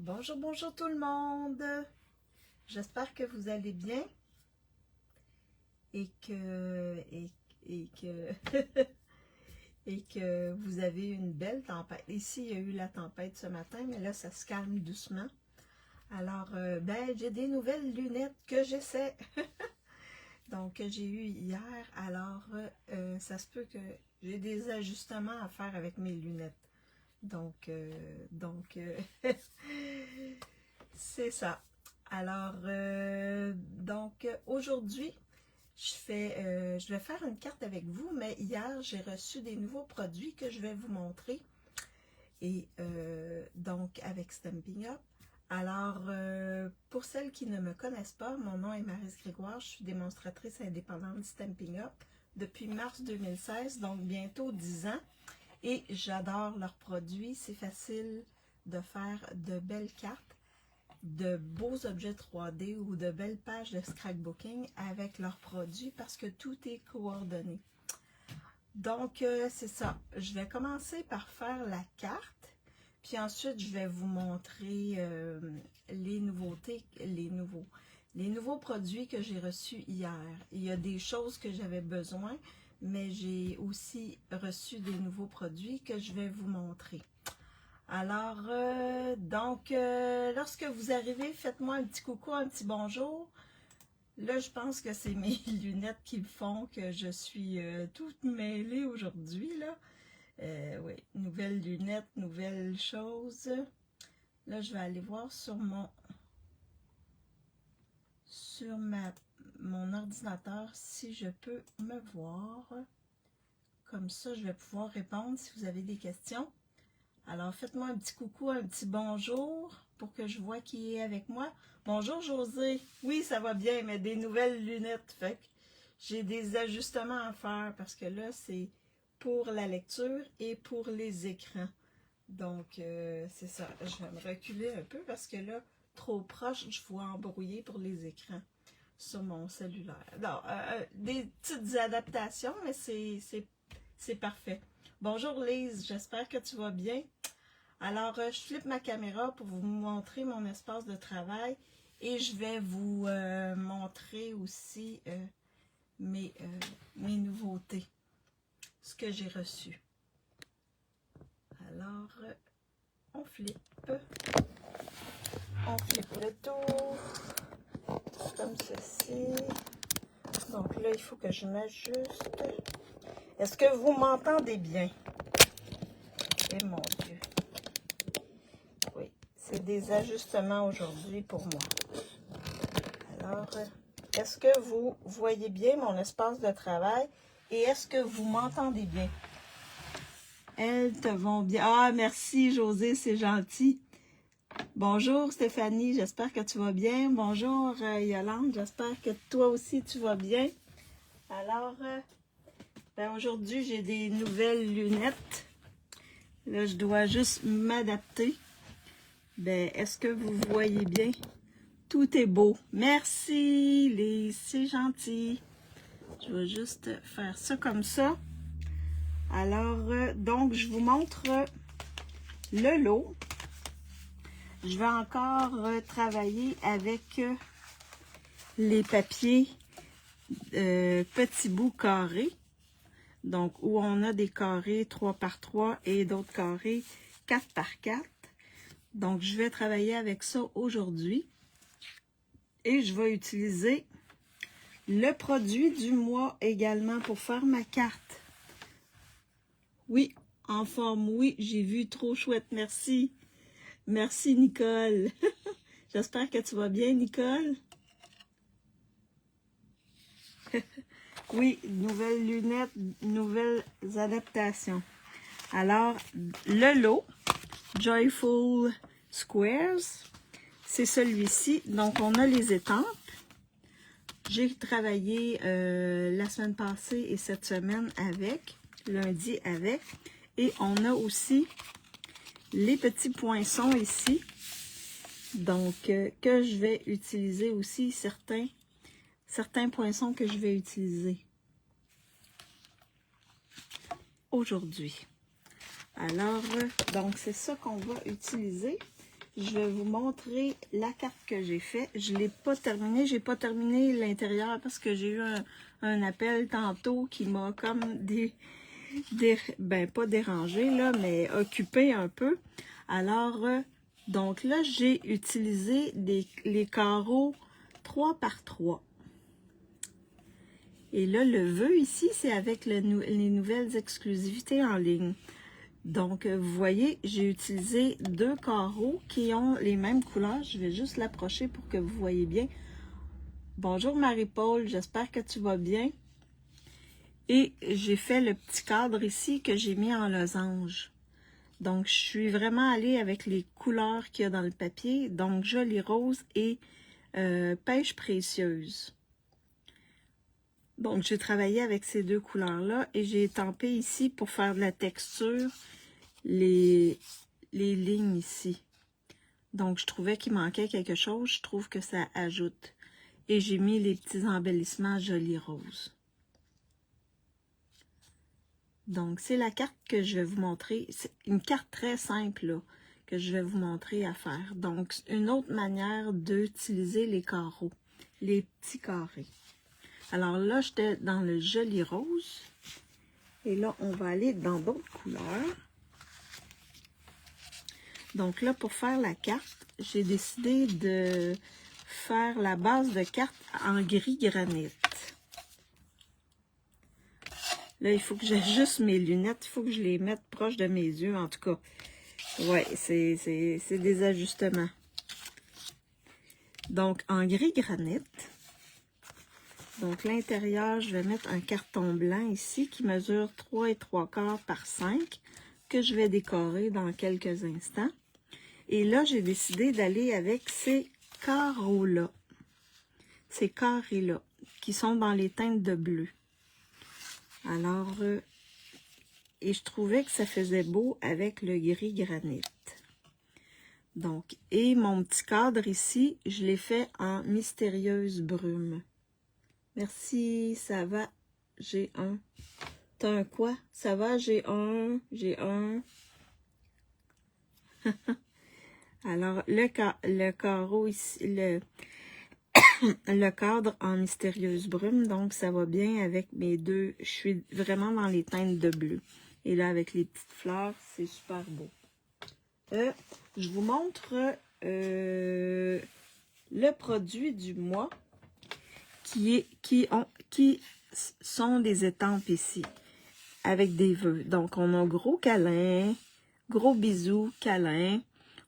Bonjour, bonjour tout le monde. J'espère que vous allez bien et que et que vous avez une belle tempête. Ici, il y a eu la tempête ce matin, mais là, ça se calme doucement. Alors, j'ai des nouvelles lunettes que j'essaie. Donc, j'ai eu hier. Alors, ça se peut que j'ai des ajustements à faire avec mes lunettes. Donc, c'est ça. Alors, aujourd'hui, je vais faire une carte avec vous, mais hier, j'ai reçu des nouveaux produits que je vais vous montrer. Et donc, avec Stampin' Up. Alors, pour celles qui ne me connaissent pas, mon nom est Maryse Grégoire, je suis démonstratrice indépendante de Stampin' Up depuis mars 2016, donc bientôt 10 ans. Et j'adore leurs produits, c'est facile de faire de belles cartes, de beaux objets 3D ou de belles pages de scrapbooking avec leurs produits parce que tout est coordonné. Donc, c'est ça. Je vais commencer par faire la carte, puis ensuite, je vais vous montrer les nouveautés, les nouveaux produits que j'ai reçus hier. Il y a des choses que j'avais besoin, mais j'ai aussi reçu des nouveaux produits que je vais vous montrer. Alors, lorsque vous arrivez, faites-moi un petit coucou, un petit bonjour. Là, je pense que c'est mes lunettes qui font que je suis toute mêlée aujourd'hui, là. Oui, nouvelles lunettes, nouvelles choses. Là, je vais aller voir sur mon ordinateur si je peux me voir. Comme ça, je vais pouvoir répondre si vous avez des questions. Alors, faites-moi un petit coucou, un petit bonjour pour que je vois qui est avec moi. Bonjour José. Oui, ça va bien, mais des nouvelles lunettes. Fait que j'ai des ajustements à faire parce que là, c'est pour la lecture et pour les écrans. Donc, c'est ça. Je vais me reculer un peu parce que là, trop proche, je vois embrouiller pour les écrans sur mon cellulaire. Non, des petites adaptations, mais c'est parfait. Bonjour Lise, j'espère que tu vas bien. Alors, je flippe ma caméra pour vous montrer mon espace de travail et je vais vous montrer aussi mes nouveautés, ce que j'ai reçu. Alors, on flippe le tour, comme ceci. Donc là, il faut que je m'ajuste. Est-ce que vous m'entendez bien? Eh mon Dieu. Oui, c'est des ajustements aujourd'hui pour moi. Alors, est-ce que vous voyez bien mon espace de travail et est-ce que vous m'entendez bien? Elles te vont bien. Ah, merci José, c'est gentil. Bonjour Stéphanie, j'espère que tu vas bien. Bonjour Yolande, j'espère que toi aussi tu vas bien. Alors, aujourd'hui j'ai des nouvelles lunettes. Là, je dois juste m'adapter. Est-ce que vous voyez bien? Tout est beau. Merci, Lise, c'est gentil. Je vais juste faire ça comme ça. Alors, donc, je vous montre le lot. Je vais encore travailler avec les papiers petits bouts carrés. Donc, où on a des carrés 3 par 3 et d'autres carrés 4 par 4. Donc, je vais travailler avec ça aujourd'hui. Et je vais utiliser le produit du mois également pour faire ma carte. Oui, en forme, oui, j'ai vu, trop chouette, merci. Merci Nicole. J'espère que tu vas bien, Nicole. Oui, nouvelles lunettes, nouvelles adaptations. Alors, le lot, Joyful Squares, c'est celui-ci. Donc, on a les étampes. J'ai travaillé la semaine passée et cette semaine avec, lundi avec. Et on a aussi les petits poinçons ici. Donc, que je vais utiliser aussi, certains poinçons que je vais utiliser aujourd'hui. Alors, donc, c'est ça qu'on va utiliser. je vais vous montrer la carte que j'ai faite. Je ne l'ai pas terminée. J'ai pas terminé l'intérieur parce que j'ai eu un appel tantôt qui m'a comme ben pas dérangé, là, mais occupé un peu. Alors, donc là, j'ai utilisé les carreaux 3 par 3. Et là, le vœu ici, c'est avec les nouvelles exclusivités en ligne. Donc, vous voyez, j'ai utilisé 2 carreaux qui ont les mêmes couleurs. Je vais juste l'approcher pour que vous voyez bien. Bonjour Marie-Paul, j'espère que tu vas bien. Et j'ai fait le petit cadre ici que j'ai mis en losange. Donc, je suis vraiment allée avec les couleurs qu'il y a dans le papier. Donc, joli rose et pêche précieuse. Donc, j'ai travaillé avec ces 2 couleurs-là et j'ai étampé ici pour faire de la texture les lignes ici. Donc, je trouvais qu'il manquait quelque chose. Je trouve que ça ajoute. Et j'ai mis les petits embellissements joli rose. Donc, c'est la carte que je vais vous montrer. C'est une carte très simple là, que je vais vous montrer à faire. Donc, une autre manière d'utiliser les carreaux, les petits carrés. Alors là, j'étais dans le joli rose. Et là, on va aller dans d'autres couleurs. Donc là, pour faire la carte, j'ai décidé de faire la base de carte en gris granit. Là, il faut que j'ajuste mes lunettes. Il faut que je les mette proche de mes yeux, en tout cas. Ouais, c'est des ajustements. Donc, en gris granit. Donc, l'intérieur, je vais mettre un carton blanc ici qui mesure 3 3/4 par 5 que je vais décorer dans quelques instants. Et là, j'ai décidé d'aller avec ces carreaux-là. Ces carrés-là qui sont dans les teintes de bleu. Alors, et je trouvais que ça faisait beau avec le gris granit. Donc, et mon petit cadre ici, je l'ai fait en mystérieuse brume. Merci, ça va, j'ai un. T'as un quoi? Ça va, j'ai un. Alors, le carreau ici, le cadre en mystérieuse brume, donc ça va bien avec mes 2. Je suis vraiment dans les teintes de bleu. Et là, avec les petites fleurs, c'est super beau. Je vous montre le produit du mois qui sont des étampes ici, avec des vœux. Donc, on a gros câlin, gros bisous, câlin,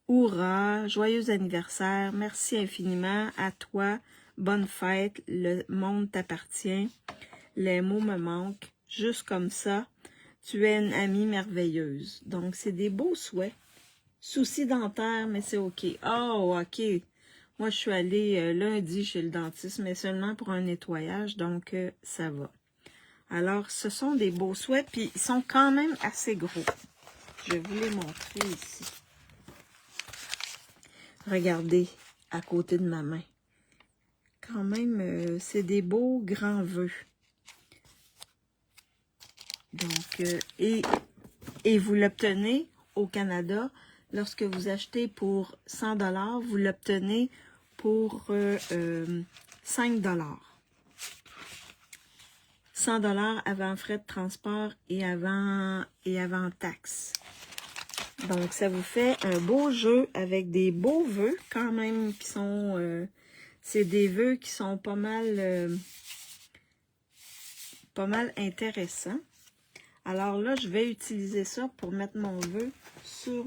hurrah, joyeux anniversaire, merci infiniment à toi, bonne fête, le monde t'appartient, les mots me manquent, juste comme ça, tu es une amie merveilleuse. Donc, c'est des beaux souhaits. Soucis dentaires, mais c'est OK. Oh, OK. Moi, je suis allée lundi chez le dentiste, mais seulement pour un nettoyage, donc ça va. Alors, ce sont des beaux souhaits, puis ils sont quand même assez gros. Je vais vous les montrer ici. Regardez, à côté de ma main. Quand même, c'est des beaux grands vœux. Donc, et vous l'obtenez au Canada, lorsque vous achetez pour 100 $, vous l'obtenez pour 5 $. 100 $ avant frais de transport et avant taxes. Donc, ça vous fait un beau jeu avec des beaux vœux quand même qui sont... c'est des vœux qui sont pas mal intéressants. Alors là, je vais utiliser ça pour mettre mon vœu sur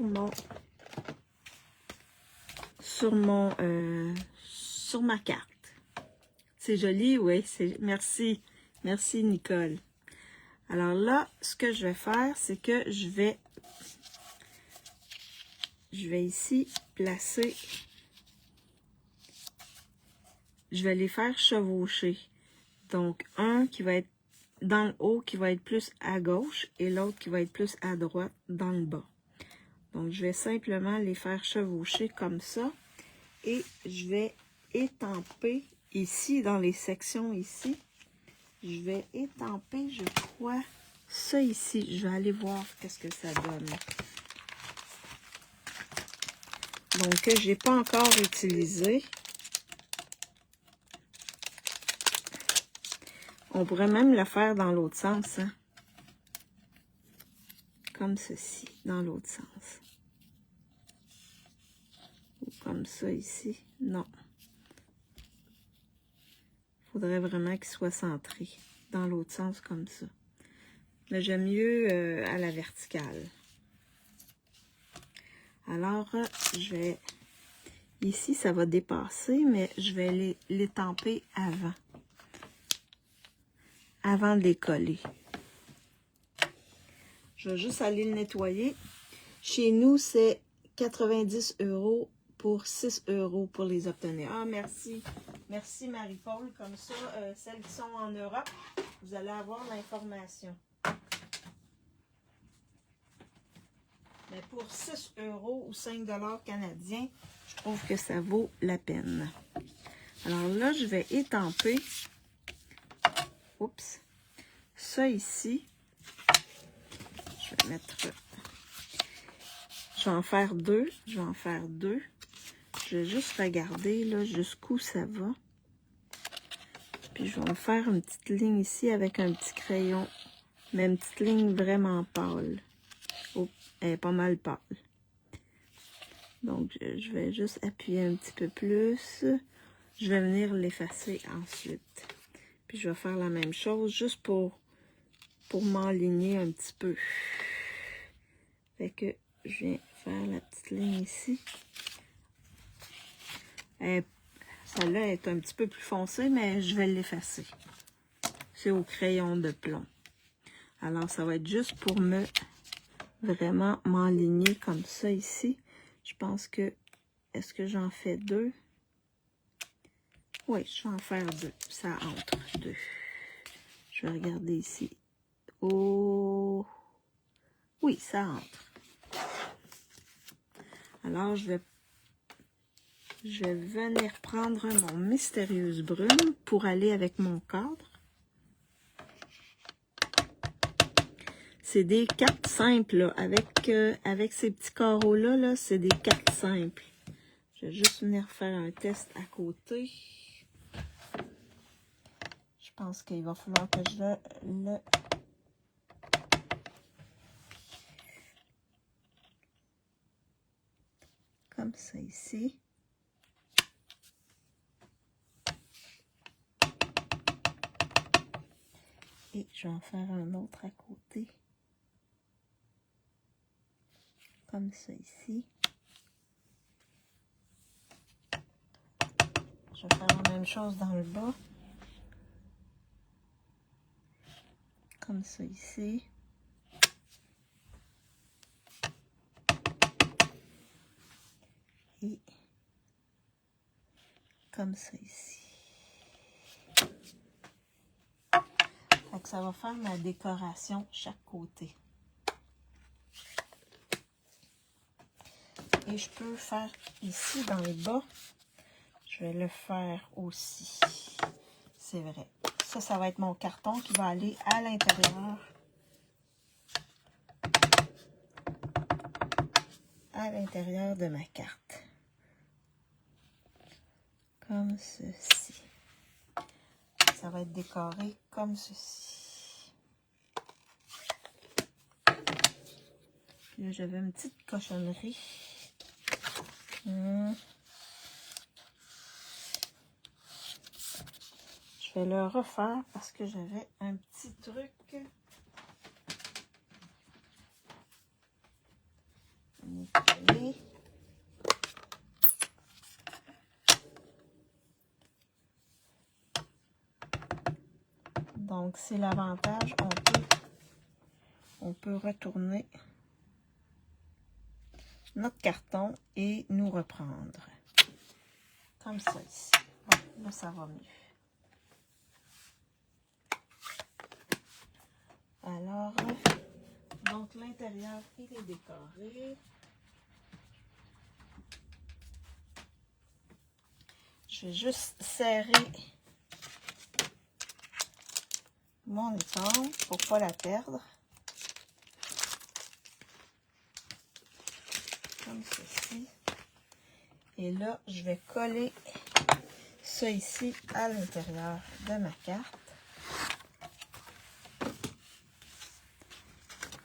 ma carte. C'est joli, oui. Merci. Merci, Nicole. Alors là, ce que je vais faire, c'est que je vais ici placer... Je vais les faire chevaucher. Donc, un qui va être dans le haut, qui va être plus à gauche, et l'autre qui va être plus à droite, dans le bas. Donc, je vais simplement les faire chevaucher comme ça. Et je vais étamper ici, dans les sections ici. Je vais étamper, je crois, ça ici. Je vais aller voir qu'est-ce que ça donne. Donc, que je n'ai pas encore utilisé. On pourrait même le faire dans l'autre sens, hein? Comme ceci, dans l'autre sens. Ou comme ça ici. Non. Il faudrait vraiment qu'il soit centré. Dans l'autre sens, comme ça. Mais j'aime mieux à la verticale. Alors, je vais... Ici, ça va dépasser, mais je vais l'étamper avant. Avant de les coller. Je vais juste aller le nettoyer. Chez nous, c'est 90 € pour 6 € pour les obtenir. Ah, merci. Merci, Marie-Paul. Comme ça, celles qui sont en Europe, vous allez avoir l'information. Mais pour 6 € ou 5 $ canadiens, je trouve que ça vaut la peine. Alors là, je vais étamper. Oups. Ça ici. Je vais mettre... Je vais en faire deux. Je vais en faire deux. Je vais juste regarder là jusqu'où ça va. Puis je vais me faire une petite ligne ici avec un petit crayon. Mais une petite ligne vraiment pâle. Oh, elle est pas mal pâle. Donc je vais juste appuyer un petit peu plus. Je vais venir l'effacer ensuite. Puis je vais faire la même chose juste pour m'enligner un petit peu. Fait que je viens faire la petite ligne ici. Celle-là est un petit peu plus foncée, mais je vais l'effacer. C'est au crayon de plomb. Alors, ça va être juste pour vraiment m'enligner comme ça ici. Je pense que... Est-ce que j'en fais deux? Oui, je vais en faire deux. Ça entre deux. Je vais regarder ici. Oh! Oui, ça entre. Alors, je vais venir prendre mon Mystérieuse Brume pour aller avec mon cadre. C'est des cartes simples, là. Avec ces petits carreaux-là, là, c'est des cartes simples. Je vais juste venir faire un test à côté. Je pense qu'il va falloir que je le... Comme ça ici. Et je vais en faire un autre à côté. Comme ça ici. Je vais faire la même chose dans le bas. Comme ça ici. Et comme ça ici. Fait que ça va faire ma décoration chaque côté. Et je peux faire ici dans le bas. Je vais le faire aussi. C'est vrai. Ça va être mon carton qui va aller à l'intérieur. À l'intérieur de ma carte. Comme ceci. Ça va être décoré comme ceci. Puis là, j'avais une petite cochonnerie. Je vais le refaire parce que j'avais un petit truc. Nettoyer. Donc, c'est l'avantage. On peut retourner notre carton et nous reprendre. Comme ça ici. Bon, là, ça va mieux. Alors, donc l'intérieur, il est décoré. Je vais juste serrer mon éponge pour ne pas la perdre. Comme ceci. Et là, je vais coller ça ici à l'intérieur de ma carte.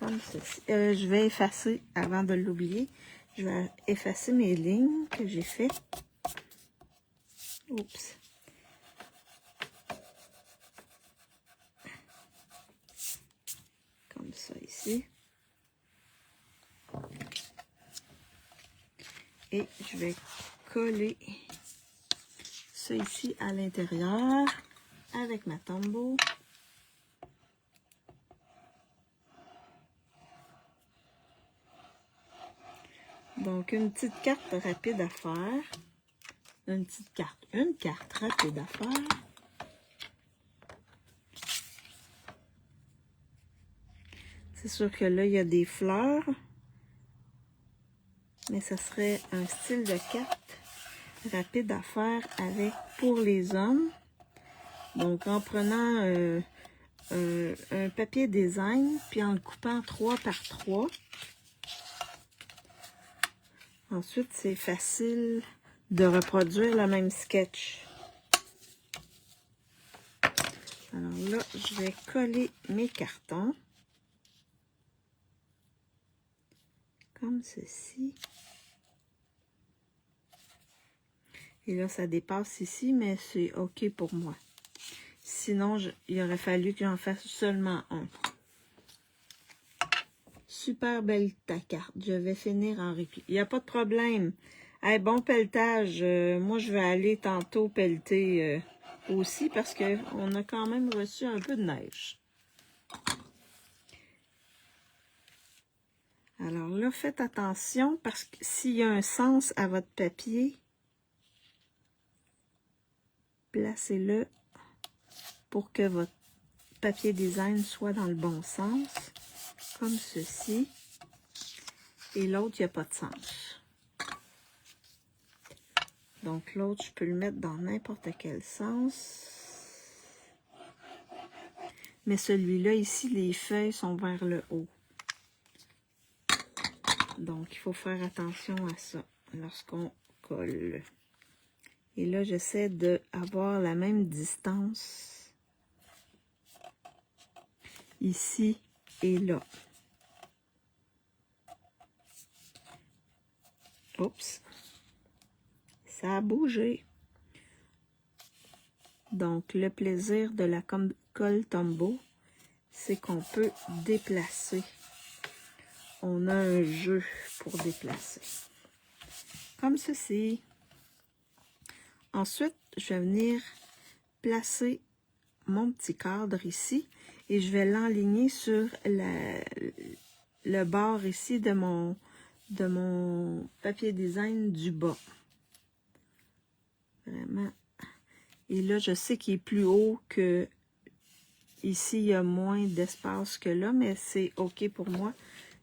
Comme ceci. Je vais effacer, avant de l'oublier, je vais effacer mes lignes que j'ai faites. Oups. Comme ça ici. Et je vais coller ça ici à l'intérieur avec ma Tombow. Donc, une petite carte rapide à faire. Une carte rapide à faire. C'est sûr que là, il y a des fleurs. Mais ça serait un style de carte rapide à faire avec pour les hommes. Donc, en prenant un papier design, puis en le coupant 3 par 3. Ensuite, c'est facile de reproduire le même sketch. Alors là, je vais coller mes cartons. Comme ceci. Et là, ça dépasse ici, mais c'est OK pour moi. Sinon, il aurait fallu que j'en fasse seulement un. Super belle ta carte. Je vais finir en répit. Il n'y a pas de problème. Hey, bon pelletage. Moi, je vais aller tantôt pelleter aussi parce qu'on a quand même reçu un peu de neige. Alors là, faites attention parce que s'il y a un sens à votre papier, placez-le pour que votre papier design soit dans le bon sens, comme ceci. Et l'autre, il n'y a pas de sens. Donc l'autre, je peux le mettre dans n'importe quel sens. Mais celui-là, ici, les feuilles sont vers le haut. Donc, il faut faire attention à ça lorsqu'on colle. Et là, j'essaie d'avoir la même distance ici et là. Oups! Ça a bougé. Donc, le plaisir de la colle Tombow, c'est qu'on peut déplacer. On a un jeu pour déplacer. Comme ceci. Ensuite, je vais venir placer mon petit cadre ici et je vais l'enligner sur le bord ici de mon papier design du bas. Vraiment. Et là, je sais qu'il est plus haut que ici, il y a moins d'espace que là, mais c'est OK pour moi.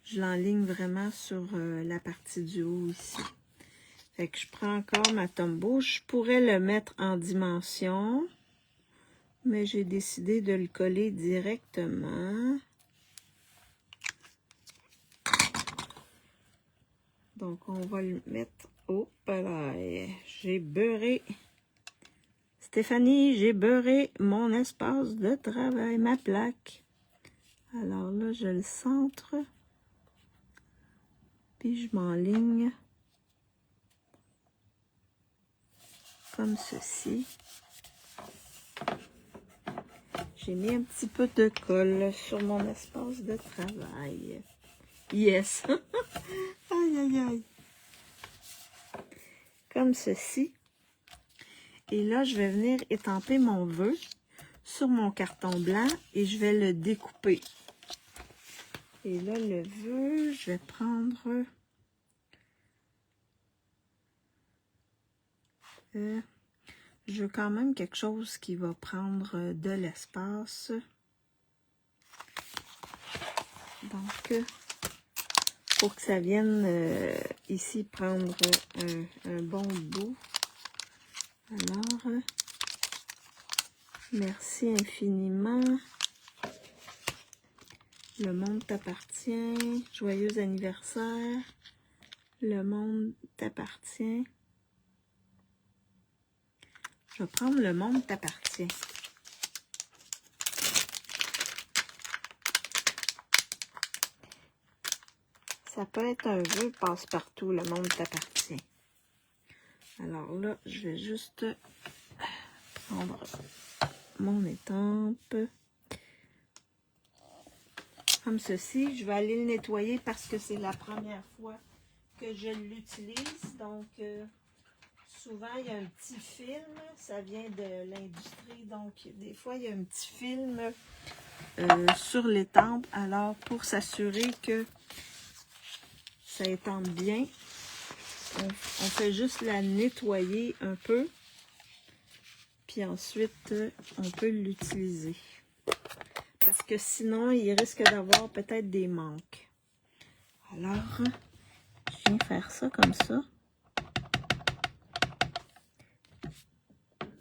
Je l'enligne vraiment sur la partie du haut ici. Fait que je prends encore ma Tombow. Je pourrais le mettre en dimension, mais j'ai décidé de le coller directement. Donc, on va le mettre... Oh, là, j'ai beurré... Stéphanie, j'ai beurré mon espace de travail, ma plaque. Alors là, je le centre. Puis je m'enligne comme ceci. J'ai mis un petit peu de colle sur mon espace de travail. Yes! Aïe, aïe, aïe! Comme ceci. Et là, je vais venir étamper mon vœu sur mon carton blanc et je vais le découper. Et là, le vœu, je vais prendre... je veux quand même quelque chose qui va prendre de l'espace. Donc, pour que ça vienne ici prendre un bon bout. Alors, merci infiniment. Le monde t'appartient. Joyeux anniversaire. Le monde t'appartient. Je vais prendre le monde t'appartient. Ça peut être un vœu passe-partout, le monde t'appartient. Alors là, je vais juste prendre mon étampe. Comme ceci. Je vais aller le nettoyer parce que c'est la première fois que je l'utilise. Donc, souvent, il y a un petit film. Ça vient de l'industrie. Donc, des fois, il y a un petit film sur l'étampe. Alors, pour s'assurer que ça étampe bien, on fait juste la nettoyer un peu. Puis ensuite, on peut l'utiliser. Parce que sinon, il risque d'avoir peut-être des manques. Alors, je viens faire ça comme ça.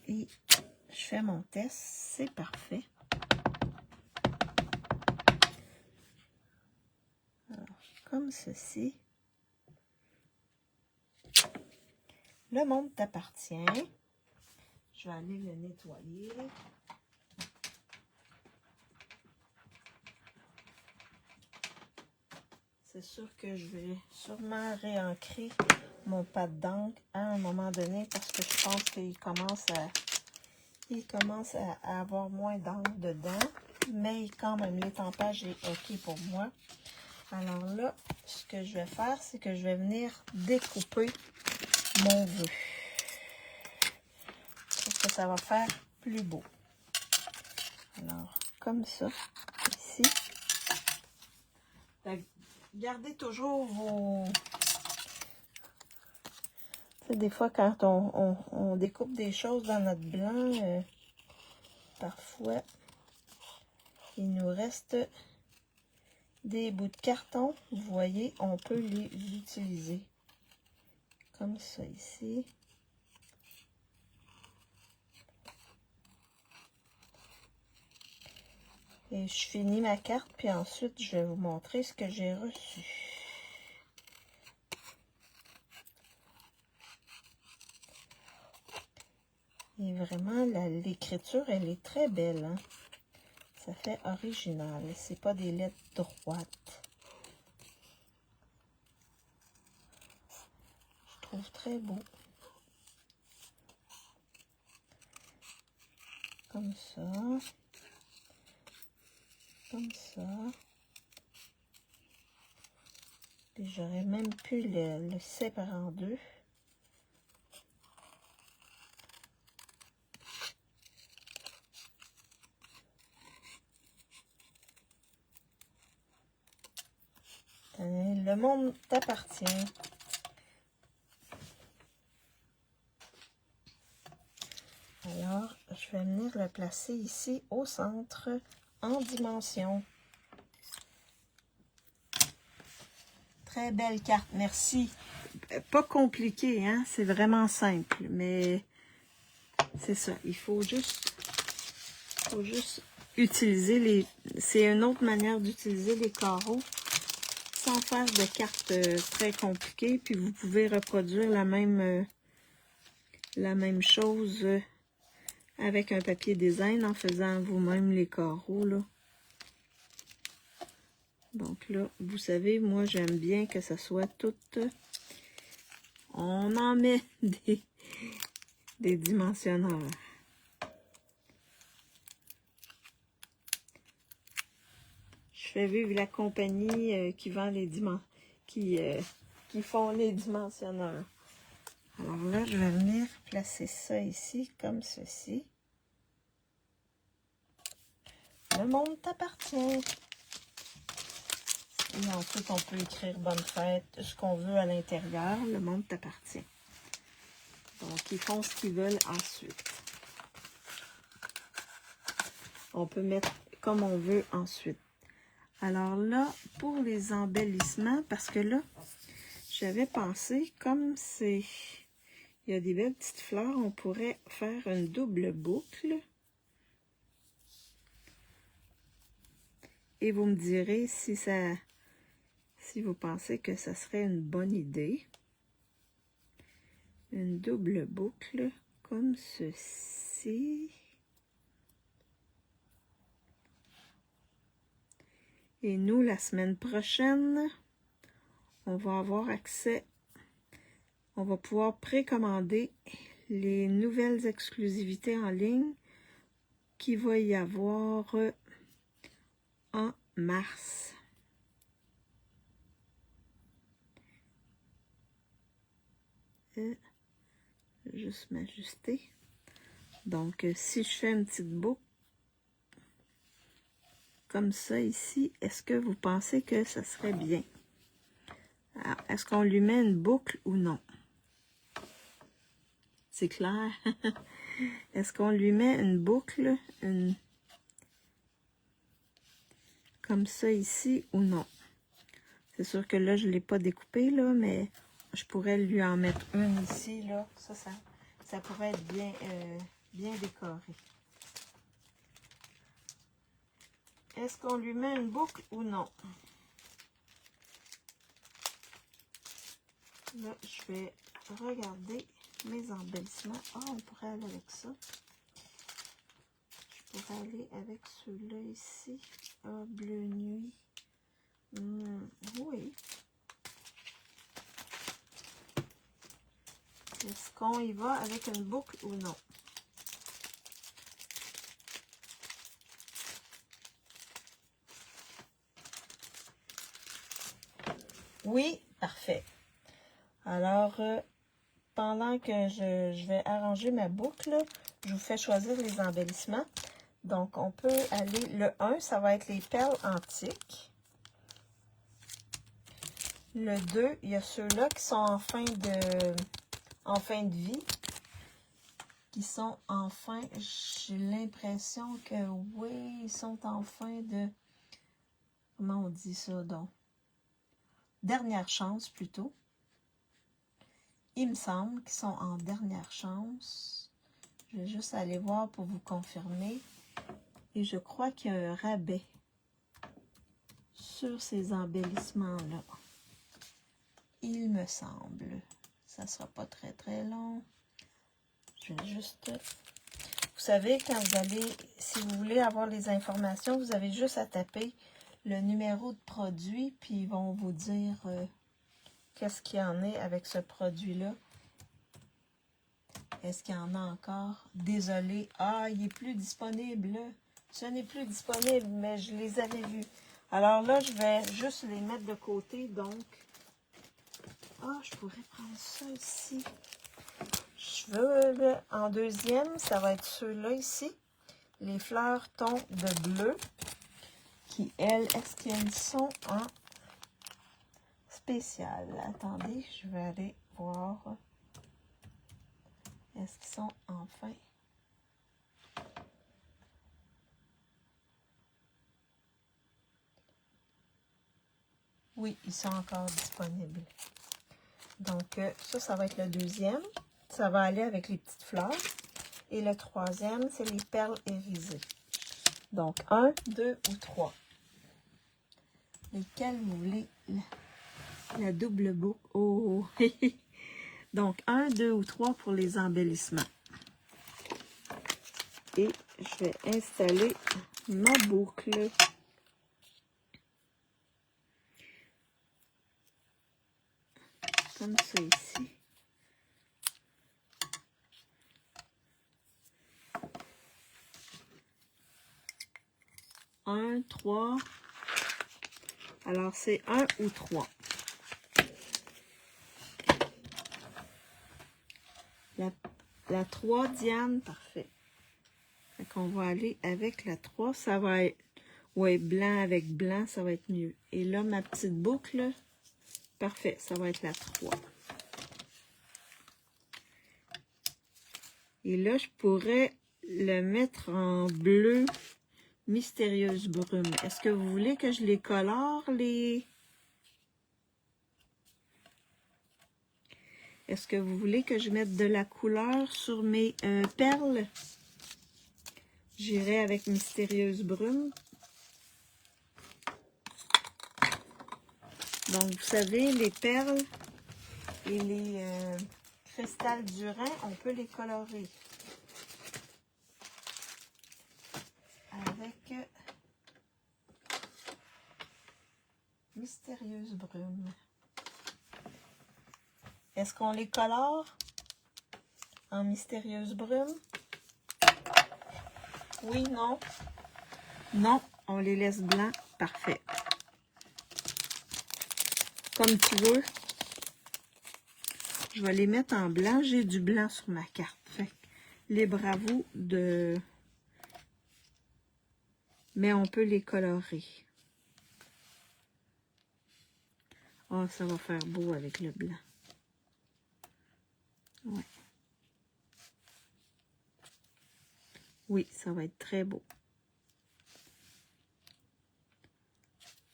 Et je fais mon test. C'est parfait. Alors, comme ceci. Le monde t'appartient. Je vais aller le nettoyer. C'est sûr que je vais sûrement réancrer mon pad d'encre à un moment donné parce que je pense qu'il commence à avoir moins d'encre dedans. Mais quand même, l'étampage est OK pour moi. Alors là, ce que je vais faire, c'est que je vais venir découper mon vœu. Parce que ça va faire plus beau. Alors, comme ça, ici. Gardez toujours vos... Des fois, quand on découpe des choses dans notre blanc, parfois, il nous reste des bouts de carton. Vous voyez, on peut les utiliser. Comme ça ici. Et je finis ma carte, puis ensuite, je vais vous montrer ce que j'ai reçu. Et vraiment, l'écriture, elle est très belle. Hein? Ça fait original. C'est pas des lettres droites. Je trouve très beau. Comme ça. Comme ça. Puis j'aurais même pu le séparer en deux. Le monde t'appartient. Alors, je vais venir le placer ici au centre en dimension. Très belle carte, merci. Pas compliqué, hein? C'est vraiment simple, mais c'est ça. Il faut juste utiliser les... C'est une autre manière d'utiliser les carreaux sans faire de cartes très compliquées. Puis vous pouvez reproduire la même chose avec un papier design en faisant vous-même les carreaux, là. Donc là, vous savez, moi, j'aime bien que ça soit tout... On en met des dimensionneurs. Je fais vivre la compagnie qui vend les qui font les dimensionneurs. Alors là, je vais venir placer ça ici, comme ceci. Le monde t'appartient. Et ensuite, on peut écrire bonne fête, ce qu'on veut à l'intérieur. Le monde t'appartient. Donc, ils font ce qu'ils veulent ensuite. On peut mettre comme on veut ensuite. Alors là, pour les embellissements, parce que là, j'avais pensé, comme c'est... Il y a des belles petites fleurs, on pourrait faire une double boucle. Et vous me direz si vous pensez que ça serait une bonne idée. Une double boucle, comme ceci. Et nous, la semaine prochaine, on va avoir accès, on va pouvoir précommander les nouvelles exclusivités en ligne qu'il va y avoir en mars. Juste m'ajuster. Donc, si je fais une petite boucle comme ça ici, est-ce que vous pensez que ça serait bien? Est-ce qu'on lui met une boucle ou non? C'est clair? Est-ce qu'on lui met une boucle, comme ça ici ou non? C'est sûr que là, je ne l'ai pas découpé, là, mais je pourrais lui en mettre une ici, là. Ça pourrait être bien, bien décoré. Est-ce qu'on lui met une boucle ou non? Là, je vais regarder mes embellissements. Ah, on pourrait aller avec ça. Je pourrais aller avec ceux-là ici. Ah, bleu nuit. Oui. Est-ce qu'on y va avec une boucle ou non? Oui, parfait. Alors, pendant que je vais arranger ma boucle, je vous fais choisir les embellissements. Donc, on peut aller, le 1, ça va être les perles antiques. Le 2, il y a ceux-là qui sont en fin de vie. Qui sont en fin, j'ai l'impression que oui, ils sont en fin de, comment on dit ça donc? Dernière chance plutôt. Il me semble qu'ils sont en dernière chance. Je vais juste aller voir pour vous confirmer. Et je crois qu'il y a un rabais sur ces embellissements-là. Il me semble. Ça ne sera pas très très long. Je vais juste... Vous savez, quand vous allez... Si vous voulez avoir les informations, vous avez juste à taper le numéro de produit, puis ils vont vous dire qu'est-ce qu'il y en est avec ce produit-là. Est-ce qu'il y en a encore? Désolé. Ah, il n'est plus disponible. Ce n'est plus disponible, mais je les avais vus. Alors là, je vais juste les mettre de côté, donc... Ah, je pourrais prendre ça ici. Je veux, en deuxième, ça va être ceux-là ici. Les fleurs tons de bleu. Qui, elles, est-ce qu'elles sont en spécial? Attendez, je vais aller voir. Est-ce qu'ils sont enfin? Oui, ils sont encore disponibles. Donc, ça va être le deuxième. Ça va aller avec les petites fleurs. Et le troisième, c'est les perles irisées. Donc, 1, 2 ou 3. Lesquels vous voulez? La double boucle. Oh! Donc, 1, 2 ou 3 pour les embellissements. Et je vais installer ma boucle. Comme ça ici. Un, 3. Alors, c'est 1 ou 3. La 3, Diane, parfait. Fait qu'on va aller avec la 3. Ça va être, ouais, blanc avec blanc, ça va être mieux. Et là, ma petite boucle, parfait, ça va être la 3. Et là, je pourrais le mettre en bleu mystérieuse brume. Est-ce que vous voulez que je les colore, les... Est-ce que vous voulez que je mette de la couleur sur mes perles? J'irai avec mystérieuse brume. Donc, vous savez, les perles et cristal du Rhin, on peut les colorer avec Mystérieuse Brume. Est-ce qu'on les colore en Mystérieuse Brume? Oui, non? Non, on les laisse blancs. Parfait. Comme tu veux. Je vais les mettre en blanc. J'ai du blanc sur ma carte. Fait que libre à vous de... Mais on peut les colorer. Oh, ça va faire beau avec le blanc. Ouais. Oui, ça va être très beau.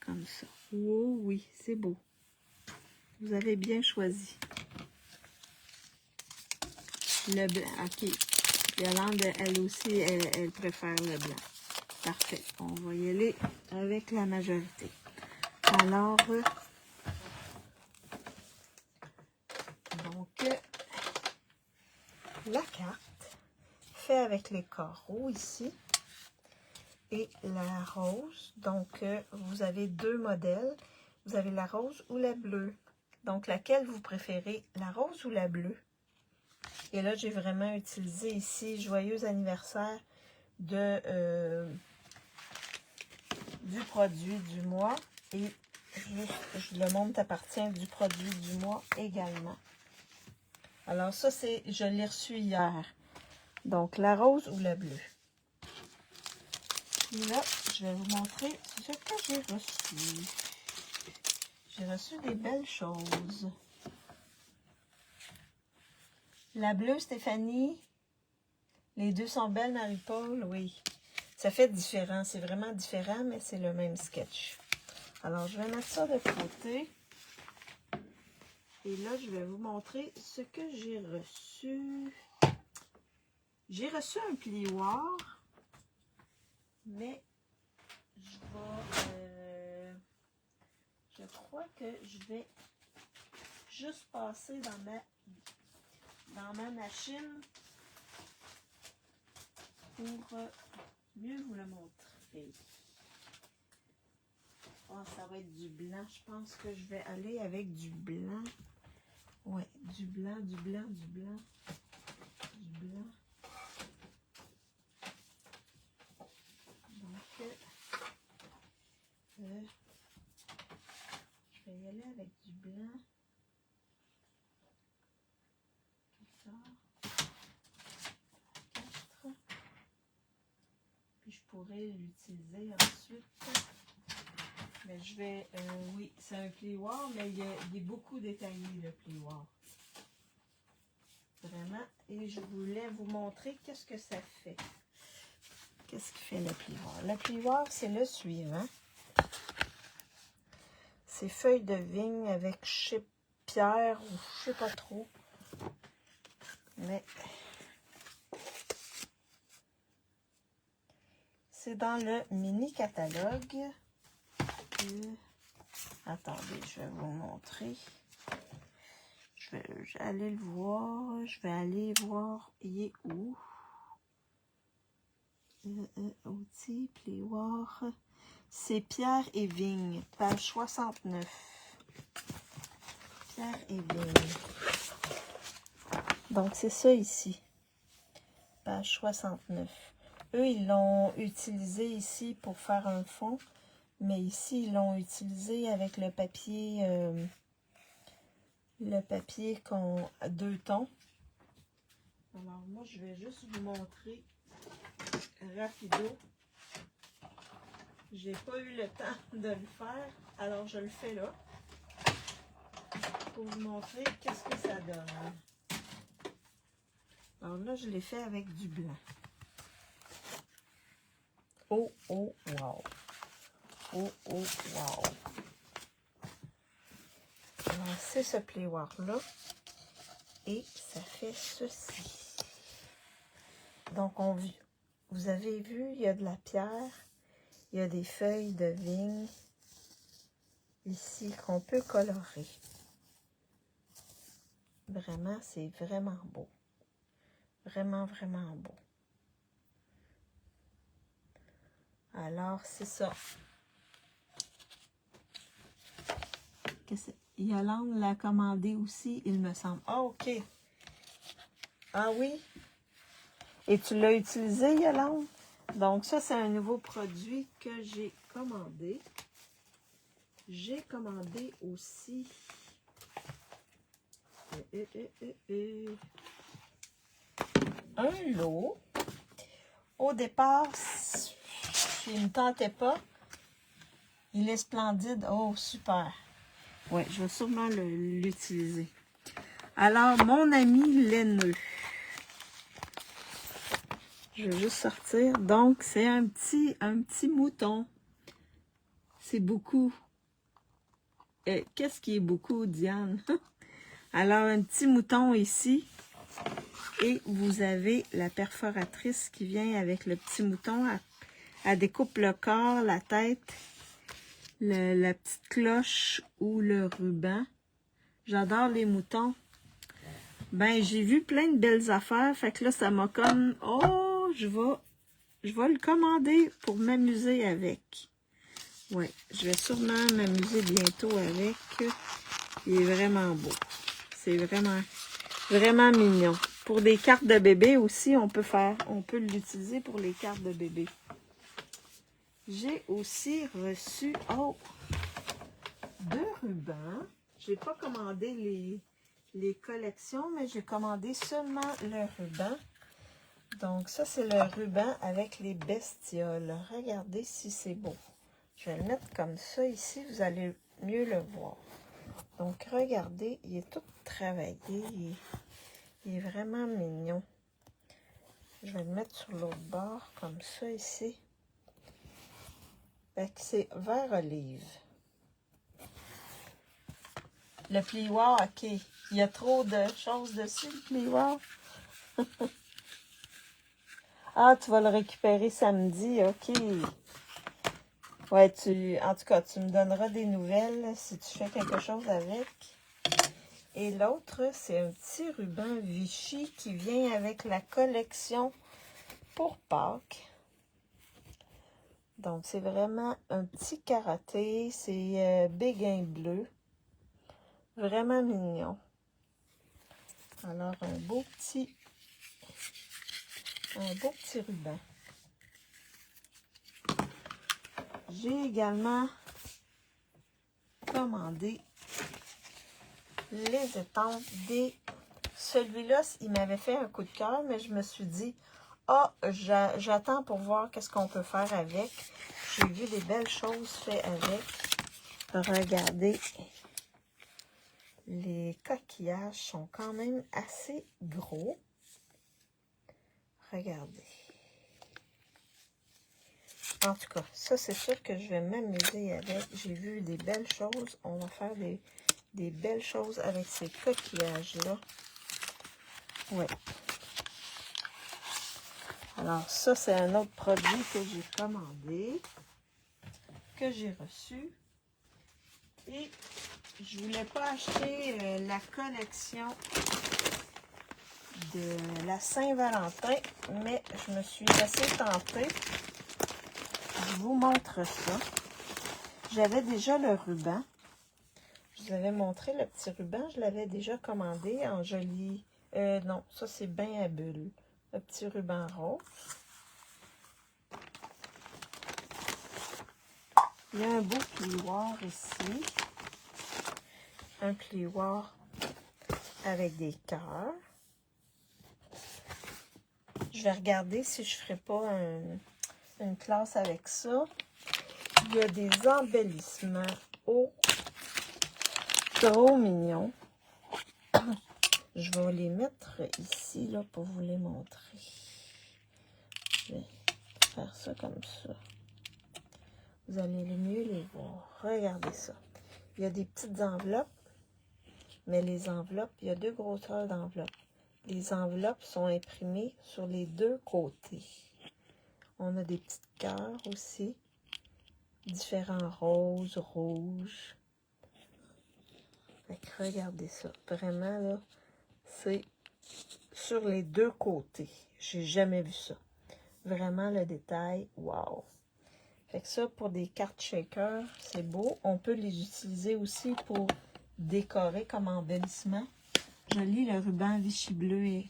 Comme ça. Oh oui, c'est beau. Vous avez bien choisi. Le blanc, ok. Yolande, elle aussi, elle préfère le blanc. Parfait. On va y aller avec la majorité. Alors, la carte fait avec les carreaux ici et la rose. Donc, vous avez deux modèles. Vous avez la rose ou la bleue. Donc, laquelle vous préférez, la rose ou la bleue? Et là, j'ai vraiment utilisé ici Joyeux anniversaire de, du produit du mois. Et le monde t'appartient du produit du mois également. Alors ça, je l'ai reçu hier. Donc, la rose ou la bleue. Et là, je vais vous montrer ce que j'ai reçu. J'ai reçu des belles choses. La bleue, Stéphanie. Les deux sont belles, Marie-Paul, oui. Ça fait différent. C'est vraiment différent, mais c'est le même sketch. Alors, je vais mettre ça de côté. Et là, je vais vous montrer ce que j'ai reçu. J'ai reçu un plioir. Mais je crois que je vais juste passer dans ma machine pour mieux vous le montrer. Oh, ça va être du blanc. Je pense que je vais aller avec du blanc. Ouais, du blanc, du blanc, du blanc, du blanc. Donc, je vais y aller avec du blanc. Comme ça. 4. Puis je pourrais l'utiliser ensuite. Mais je vais, oui, c'est un plioir, mais il est beaucoup détaillé, le plioir. Vraiment. Et je voulais vous montrer qu'est-ce que ça fait. Qu'est-ce qui fait le plioir? Le plioir, c'est le suivant. C'est feuilles de vigne avec pierre ou je sais pas trop. Mais c'est dans le mini catalogue. Attendez, je vais vous montrer. Je vais aller le voir. Je vais aller voir. Il est où? Outils, plioir. C'est Pierre et Vigne, page 69. Pierre et Vigne. Donc, c'est ça ici. Page 69. Eux, ils l'ont utilisé ici pour faire un fond. Mais ici, ils l'ont utilisé avec le papier à 2 tons. Alors, moi, je vais juste vous montrer rapido. J'ai pas eu le temps de le faire, alors je le fais là. Pour vous montrer qu'est-ce que ça donne. Alors là, je l'ai fait avec du blanc. Oh, oh, wow. Oh, oh, wow. Alors, c'est ce plioir-là. Et ça fait ceci. Donc, vous avez vu, il y a de la pierre. Il y a des feuilles de vigne. Ici, qu'on peut colorer. Vraiment, c'est vraiment beau. Vraiment, vraiment beau. Alors, c'est ça. Yolande l'a commandé aussi, il me semble. Ah, OK. Ah oui? Et tu l'as utilisé, Yolande? Donc, ça, c'est un nouveau produit que j'ai commandé. J'ai commandé aussi un lot. Au départ, il ne me tentait pas. Il est splendide. Oh, super. Oui, je vais sûrement l'utiliser. Alors, mon ami laineux. Je vais juste sortir. Donc, c'est un petit mouton. C'est beaucoup. Qu'est-ce qui est beaucoup, Diane? Alors, un petit mouton ici. Et vous avez la perforatrice qui vient avec le petit mouton. Elle découpe le corps, la tête, la petite cloche ou le ruban. J'adore les moutons. Ben, j'ai vu plein de belles affaires. Fait que là, ça m'a comme... Oh, je vais le commander pour m'amuser avec. Ouais, je vais sûrement m'amuser bientôt avec. Il est vraiment beau. C'est vraiment, vraiment mignon. Pour des cartes de bébé aussi, on peut l'utiliser pour les cartes de bébé. J'ai aussi reçu, deux rubans. Je n'ai pas commandé les collections, mais j'ai commandé seulement le ruban. Donc, ça, c'est le ruban avec les bestioles. Regardez si c'est beau. Je vais le mettre comme ça ici, vous allez mieux le voir. Donc, regardez, il est tout travaillé. Il est vraiment mignon. Je vais le mettre sur l'autre bord, comme ça ici. Fait que c'est vert olive. Le plioir, OK. Il y a trop de choses dessus, le plioir. Ah, tu vas le récupérer samedi, OK. Ouais, en tout cas, tu me donneras des nouvelles si tu fais quelque chose avec. Et l'autre, c'est un petit ruban Vichy qui vient avec la collection pour Pâques. Donc, c'est vraiment un petit karaté. C'est béguin bleu. Vraiment mignon. Alors, un beau petit ruban. J'ai également commandé les étampes des... Celui-là, il m'avait fait un coup de cœur, mais je me suis dit, j'attends pour voir qu'est-ce qu'on peut faire avec. J'ai vu des belles choses faites avec. Regardez, les coquillages sont quand même assez gros. Regardez. En tout cas, ça, c'est sûr que je vais m'amuser avec. J'ai vu des belles choses. On va faire des belles choses avec ces coquillages-là. Ouais. Alors, ça, c'est un autre produit que j'ai commandé, que j'ai reçu. Et je voulais pas acheter la collection de la Saint-Valentin, mais je me suis laissée tenter. Je vous montre ça. J'avais déjà le ruban. Je vous avais montré le petit ruban. Je l'avais déjà commandé en joli... non, ça c'est bain à bulles. Le petit ruban rose. Il y a un beau plioir ici. Un plioir avec des cœurs. Je vais regarder si je ne ferai pas une classe avec ça. Il y a des embellissements. Oh, trop mignons. Je vais les mettre ici là, pour vous les montrer. Je vais faire ça comme ça. Vous allez mieux les voir. Regardez ça. Il y a des petites enveloppes. Mais les enveloppes, il y a deux grosseurs d'enveloppes. Les enveloppes sont imprimées sur les deux côtés. On a des petites cœurs aussi. Différents roses, rouges. Fait que regardez ça. Vraiment, là, c'est sur les deux côtés. J'ai jamais vu ça. Vraiment, le détail, wow! Fait que ça, pour des cartes shaker, c'est beau. On peut les utiliser aussi pour décorer comme embellissement. Joli, le ruban Vichy bleu et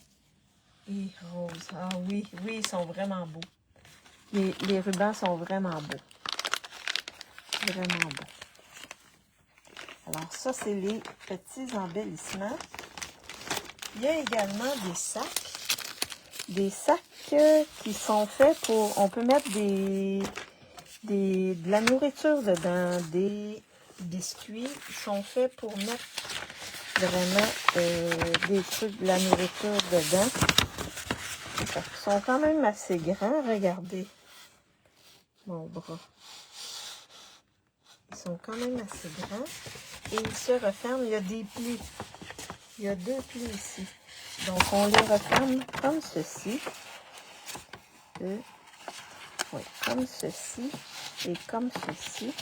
rose. Ah oui, oui, ils sont vraiment beaux. Les rubans sont vraiment beaux. Vraiment beaux. Alors ça, c'est les petits embellissements. Il y a également des sacs. Des sacs qui sont faits pour... On peut mettre de la nourriture dedans, des biscuits. Ils sont faits pour mettre vraiment des trucs, de la nourriture dedans. Ils sont quand même assez grands. Regardez mon bras. Ils sont quand même assez grands. Et ils se referment. Il y a des plis. Il y a deux plis ici. Donc, on les referme comme ceci. Oui, comme ceci. Et comme ceci.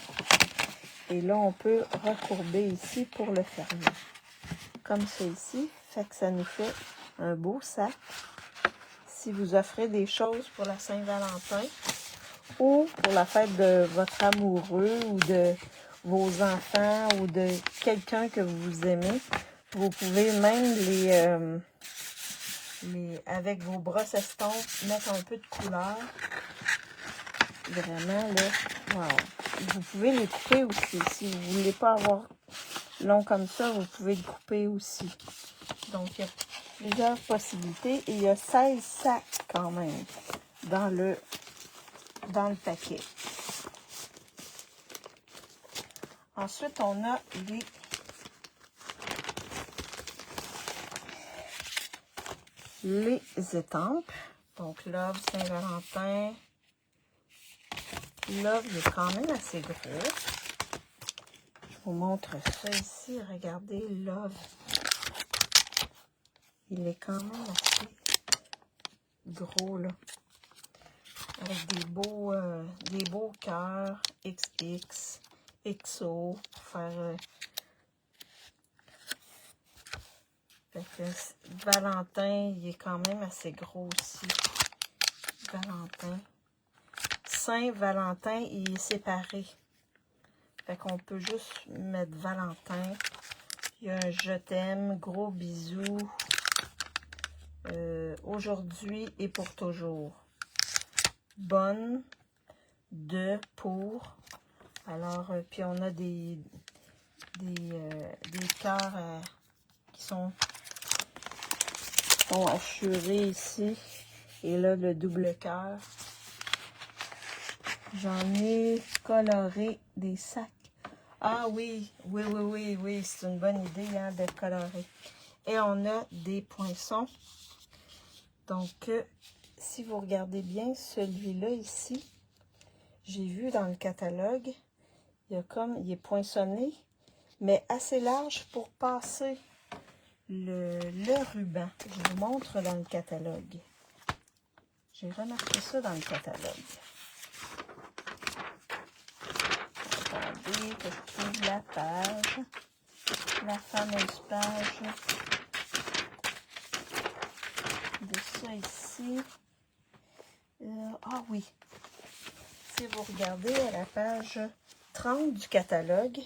Et là, on peut recourber ici pour le fermer. Comme ça ici. Fait que ça nous fait un beau sac. Si vous offrez des choses pour la Saint-Valentin ou pour la fête de votre amoureux ou de vos enfants ou de quelqu'un que vous aimez, vous pouvez même avec vos brosses estampes, mettre un peu de couleur. Vraiment, là, wow. Vous pouvez les couper aussi. Si vous ne voulez pas avoir long comme ça, vous pouvez le couper aussi. Donc, il y a plusieurs possibilités. Et il y a 16 sacs quand même dans le paquet. Ensuite, on a les étampes. Donc, Love Saint-Valentin. Love, il est quand même assez gros. Je vous montre ça ici. Regardez, Love. Il est quand même assez gros, là. Avec des beaux cœurs XX, XO, pour faire... Fait que Valentin, il est quand même assez gros aussi. Valentin. Saint-Valentin, il est séparé. Fait qu'on peut juste mettre Valentin. Il y a un je t'aime, gros bisous. Aujourd'hui et pour toujours. Bonne, de, pour. Alors, puis on a des cœurs qui sont assurés ici. Et là, le double cœur. J'en ai coloré des sacs. Ah oui, oui, c'est une bonne idée hein, de colorer. Et on a des poinçons. Donc, si vous regardez bien, celui-là ici, j'ai vu dans le catalogue, il est poinçonné, mais assez large pour passer le ruban. Je vous montre dans le catalogue. J'ai remarqué ça dans le catalogue. Attendez que je trouve la page. La fameuse page de ça ici. Ah oui. Si vous regardez à la page 30 du catalogue,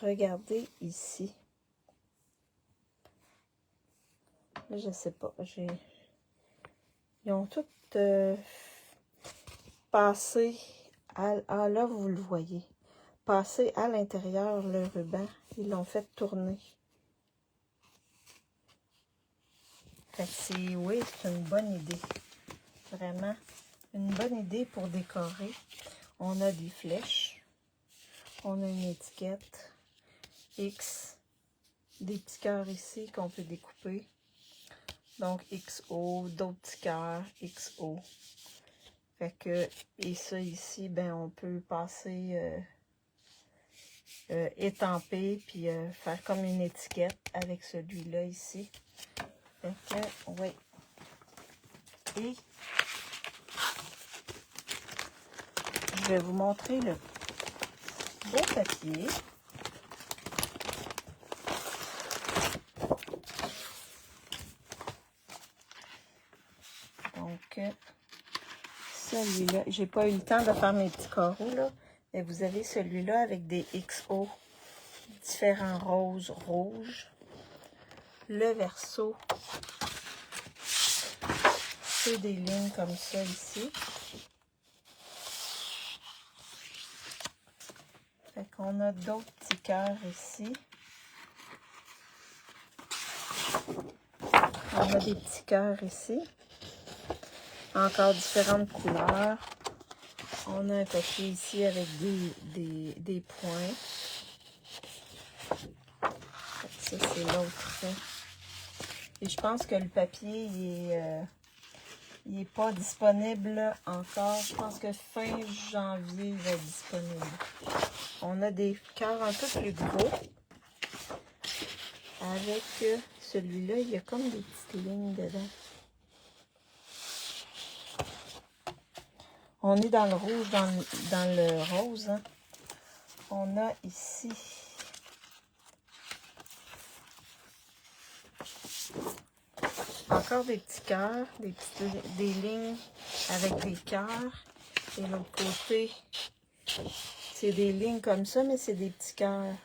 regardez ici. Là, je sais pas. Ils ont tout passé ah là, vous le voyez. Passé à l'intérieur le ruban. Ils l'ont fait tourner. Fait que oui, c'est une bonne idée. Vraiment, une bonne idée pour décorer. On a des flèches. On a une étiquette X. Des petits cœurs ici qu'on peut découper. Donc, XO, d'autres petits cœurs, XO. Fait que, et ça ici, ben, on peut passer, étamper, puis faire comme une étiquette avec celui-là ici. Fait que, oui. Et, je vais vous montrer le beau papier. Donc, celui-là, j'ai pas eu le temps de faire mes petits carreaux, là. Mais vous avez celui-là avec des XO, différents roses rouges. Le verso, c'est des lignes comme ça ici. Fait qu'on a d'autres petits cœurs ici. On a des petits cœurs ici. Encore différentes couleurs. On a un papier ici avec des points. Ça, c'est l'autre. Et je pense que le papier, il est pas disponible encore. Je pense que fin janvier, il va être disponible. On a des cœurs un peu plus gros. Avec celui-là, il y a comme des petites lignes dedans. On est dans le rouge, dans le rose. Hein. On a ici encore des petits cœurs, des lignes avec des cœurs. Et l'autre côté, c'est des lignes comme ça, mais c'est des petits cœurs.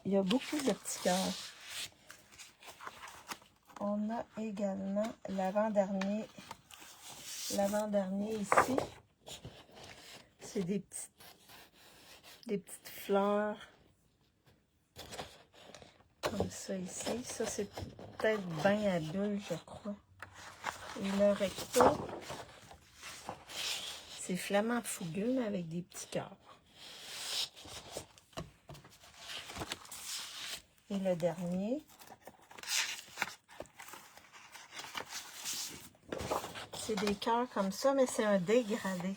Il y a beaucoup de petits cœurs. On a également l'avant-dernier ici. C'est des petites fleurs. Comme ça ici. Ça, c'est peut-être bain à bulles, je crois. Et le recto, c'est flamand fougueux, mais avec des petits cœurs. Et le dernier, c'est des cœurs comme ça, mais c'est un dégradé.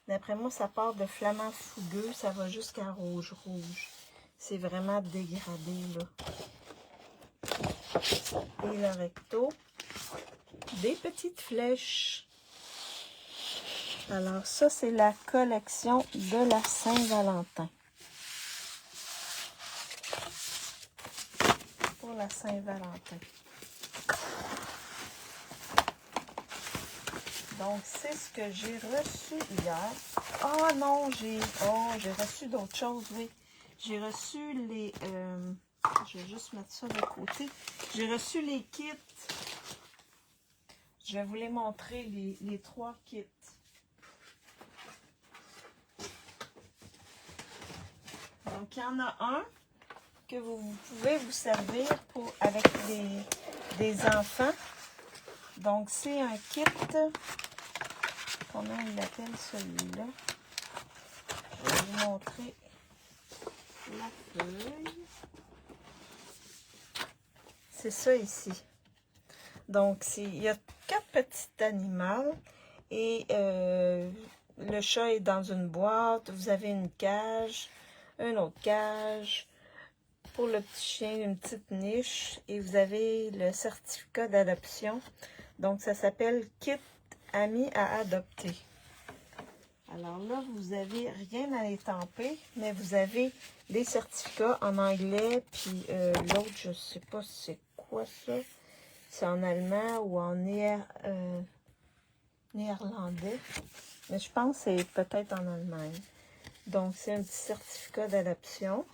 D'après moi, ça part de flamand fougueux, ça va jusqu'à rouge. C'est vraiment dégradé, là. Et le recto, des petites flèches. Alors ça, c'est la collection de la Saint-Valentin. Pour la Saint-Valentin. Donc, c'est ce que j'ai reçu hier. Ah non, j'ai reçu d'autres choses, oui. J'ai reçu les... je vais juste mettre ça de côté. J'ai reçu les kits. Je vais vous les montrer, les 3 kits. Donc, il y en a un que vous pouvez vous servir avec des enfants. Donc, c'est un kit. Comment il appelle celui-là? Je vais vous montrer la feuille. C'est ça ici. Donc, il y a 4 petits animaux. Et le chat est dans une boîte. Vous avez une cage, une autre cage. Pour le petit chien, une petite niche. Et vous avez le certificat d'adoption. Donc, ça s'appelle Kit Amis à adopter. Alors là, vous n'avez rien à étamper, mais vous avez les certificats en anglais. Puis l'autre, je ne sais pas c'est quoi ça. C'est en allemand ou en néerlandais. Mais je pense que c'est peut-être en Allemagne. Donc, c'est un petit certificat d'adoption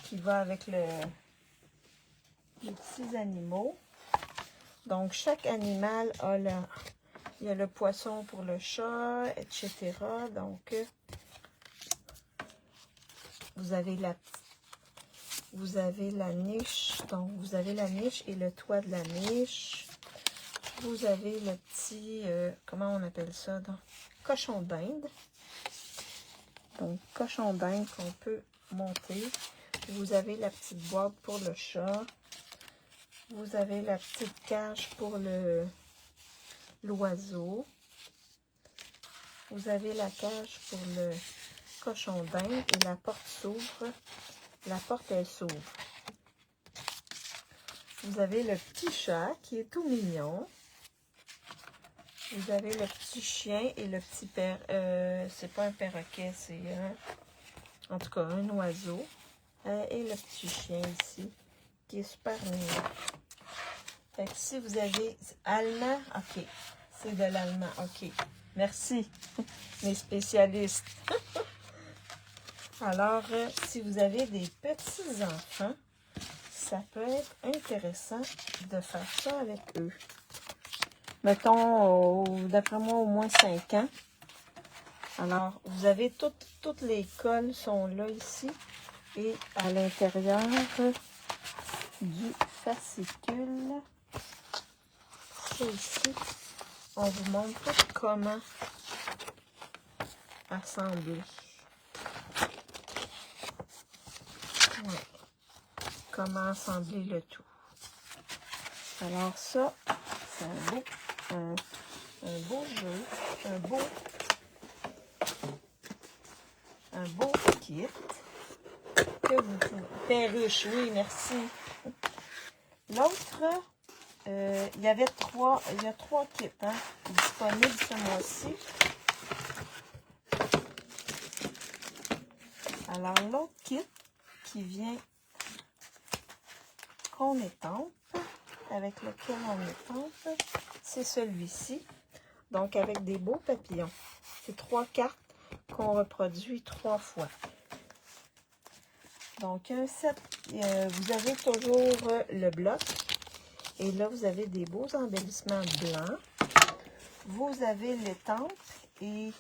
qui va avec les petits animaux. Donc, chaque animal a il y a le poisson pour le chat, etc. Donc, vous avez la niche. Donc, vous avez la niche et le toit de la niche. Vous avez le petit, comment on appelle ça? Donc, cochon d'Inde. Donc, cochon d'Inde qu'on peut monter. Vous avez la petite boîte pour le chat. Vous avez la petite cage pour l'oiseau. Vous avez la cage pour le cochon d'Inde et la porte s'ouvre. La porte, elle s'ouvre. Vous avez le petit chat qui est tout mignon. Vous avez le petit chien et le petit c'est pas un perroquet, c'est en tout cas un oiseau. Et le petit chien ici qui est super mignon. Fait que si vous avez allemand, ok. C'est de l'allemand, ok. Merci, mes spécialistes. Alors, si vous avez des petits-enfants, ça peut être intéressant de faire ça avec eux. Mettons, d'après moi, au moins 5 ans. Alors, vous avez toutes les colles sont là ici. Et à l'intérieur du fascicule, c'est ici, on vous montre comment assembler. Ouais. Comment assembler le tout. Alors ça, c'est un beau jeu, un beau kit que vous pouvez... Perruche, oui, merci. L'autre, il y a 3 kits hein, disponibles ce mois-ci. Alors, l'autre kit qui vient qu'on étampe, avec lequel on étampe, c'est celui-ci. Donc, avec des beaux papillons. C'est 3 cartes qu'on reproduit 3 fois. Donc, un set, vous avez toujours le bloc. Et là, vous avez des beaux embellissements blancs. Vous avez l'étampe. Et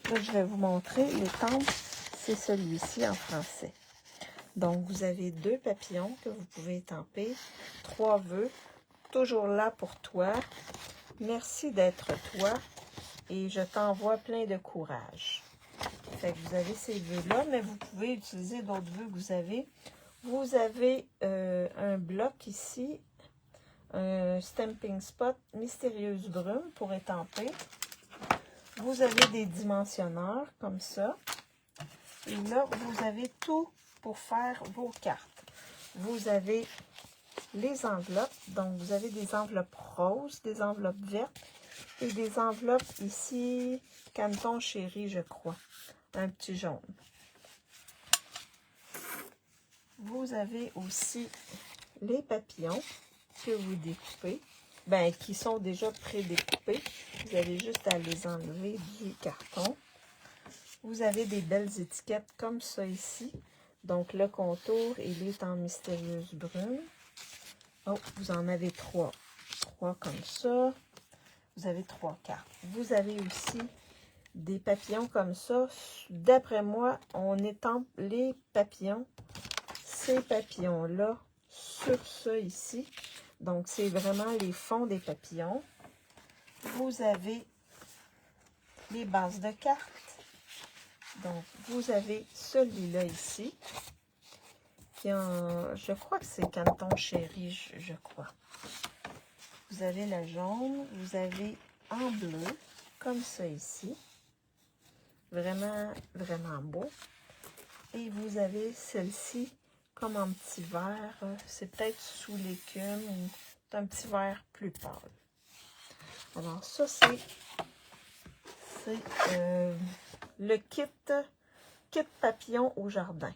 là, je vais vous montrer. L'étampe, c'est celui-ci en français. Donc, vous avez 2 papillons que vous pouvez étamper. 3 vœux. Toujours là pour toi. Merci d'être toi. Et je t'envoie plein de courage. Fait que vous avez ces vœux-là, mais vous pouvez utiliser d'autres vœux que vous avez. Vous avez un bloc ici, un stamping spot mystérieuse brume pour étamper. Vous avez des dimensionneurs comme ça. Et là, vous avez tout pour faire vos cartes. Vous avez les enveloppes. Donc, vous avez des enveloppes roses, des enveloppes vertes et des enveloppes ici, Canton Chéri, je crois. Un petit jaune. Vous avez aussi les papillons que vous découpez, qui sont déjà pré-découpés. Vous avez juste à les enlever du carton. Vous avez des belles étiquettes comme ça ici. Donc, le contour, il est en mystérieuse brune. Oh, vous en avez 3. 3 comme ça. Vous avez 3 cartes. Vous avez aussi des papillons comme ça. D'après moi, on étampe les papillons, ces papillons-là, sur ça ici. Donc, c'est vraiment les fonds des papillons. Vous avez les bases de cartes. Donc, vous avez celui-là ici. Qui je crois que c'est Canton Chéri, je crois. Vous avez la jaune. Vous avez en bleu, comme ça ici. Vraiment, vraiment beau. Et vous avez celle-ci comme en petit vert. C'est peut-être sous l'écume ou un petit vert plus pâle. Alors, ça, c'est le kit papillon au jardin.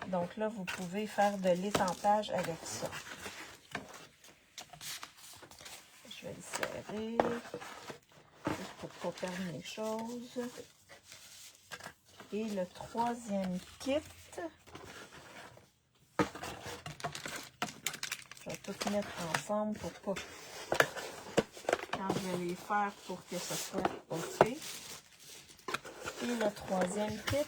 Donc là, vous pouvez faire de l'étampage avec ça. Je vais le serrer, juste pour ne pas perdre mes choses. Et le 3e kit, je vais tout mettre ensemble pour pas, quand je vais les faire pour que ce soit OK. Et le 3e kit,